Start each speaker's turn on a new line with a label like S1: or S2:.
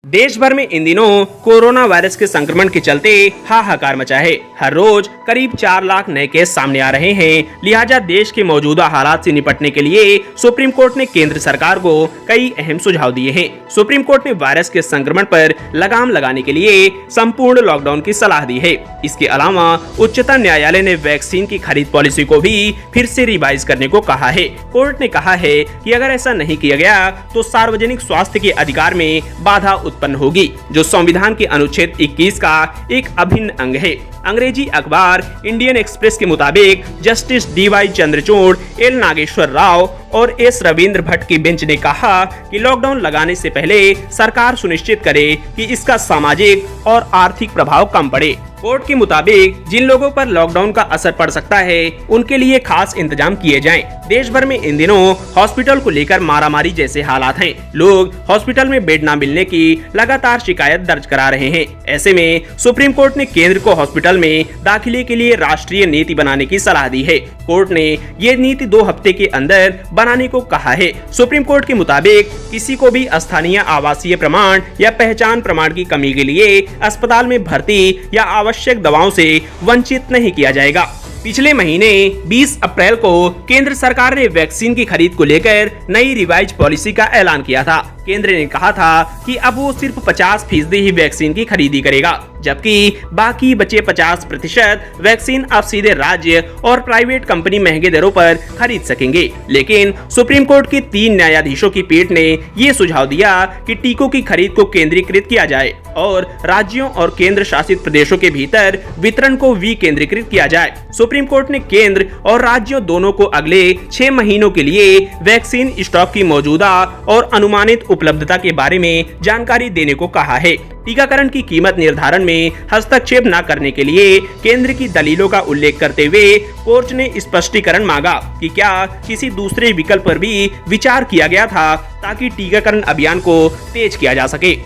S1: देश भर में इन दिनों कोरोना वायरस के संक्रमण के चलते हाहाकार मचा है। हर रोज करीब 4 लाख नए केस सामने आ रहे हैं। लिहाजा देश के मौजूदा हालात से निपटने के लिए सुप्रीम कोर्ट ने केंद्र सरकार को कई अहम सुझाव दिए हैं। सुप्रीम कोर्ट ने वायरस के संक्रमण पर लगाम लगाने के लिए संपूर्ण लॉकडाउन की सलाह दी है। इसके अलावा उच्चतम न्यायालय ने वैक्सीन की खरीद पॉलिसी को भी फिर से रिवाइज करने को कहा है। कोर्ट ने कहा है कि अगर ऐसा नहीं किया गया तो सार्वजनिक स्वास्थ्य के अधिकार में बाधा उत्पन्न होगी, जो संविधान के अनुच्छेद 21 का एक अभिन्न अंग है। अंग्रेजी अखबार इंडियन एक्सप्रेस के मुताबिक justice DY Chandrachud, L Nageswara Rao और S रविंद्र भट्ट की बेंच ने कहा कि लॉकडाउन लगाने से पहले सरकार सुनिश्चित करे कि इसका सामाजिक और आर्थिक प्रभाव कम पड़े। कोर्ट के मुताबिक जिन लोगों पर लॉकडाउन का असर पड़ सकता है उनके लिए खास इंतजाम किए जाएं। देश भर में इन दिनों हॉस्पिटल को लेकर मारामारी जैसे हालात हैं। लोग हॉस्पिटल में बेड न मिलने की लगातार शिकायत दर्ज करा रहे हैं। ऐसे में सुप्रीम कोर्ट ने केंद्र को हॉस्पिटल में दाखिले के लिए राष्ट्रीय नीति बनाने की सलाह दी है। कोर्ट ने ये नीति 2 हफ्ते के अंदर बनाने को कहा है। सुप्रीम कोर्ट के मुताबिक किसी को भी स्थानीय आवासीय प्रमाण या पहचान प्रमाण की कमी के लिए अस्पताल में भर्ती या आवश्यक दवाओं से वंचित नहीं किया जाएगा। पिछले महीने 20 अप्रैल को केंद्र सरकार ने वैक्सीन की खरीद को लेकर नई रिवाइज पॉलिसी का ऐलान किया था। केंद्र ने कहा था कि अब वो सिर्फ 50% ही वैक्सीन की खरीदी करेगा, जबकि बाकी बचे 50% वैक्सीन अब सीधे राज्य और प्राइवेट कंपनी महंगे दरों पर खरीद सकेंगे। लेकिन सुप्रीम कोर्ट के 3 न्यायाधीशों की पीठ ने ये सुझाव दिया कि टीकों की खरीद को केंद्रीकृत किया जाए और राज्यों और केंद्र शासित प्रदेशों के भीतर वितरण को विकेंद्रीकृत किया जाए। सुप्रीम कोर्ट ने केंद्र और राज्यों दोनों को अगले 6 महीनों के लिए वैक्सीन स्टॉक की मौजूदा और अनुमानित उपलब्धता के बारे में जानकारी देने को कहा है। टीकाकरण की कीमत निर्धारण में हस्तक्षेप न करने के लिए केंद्र की दलीलों का उल्लेख करते हुए कोर्ट ने स्पष्टीकरण मांगा कि क्या किसी दूसरे विकल्प पर भी विचार किया गया था ताकि टीकाकरण अभियान को तेज किया जा सके।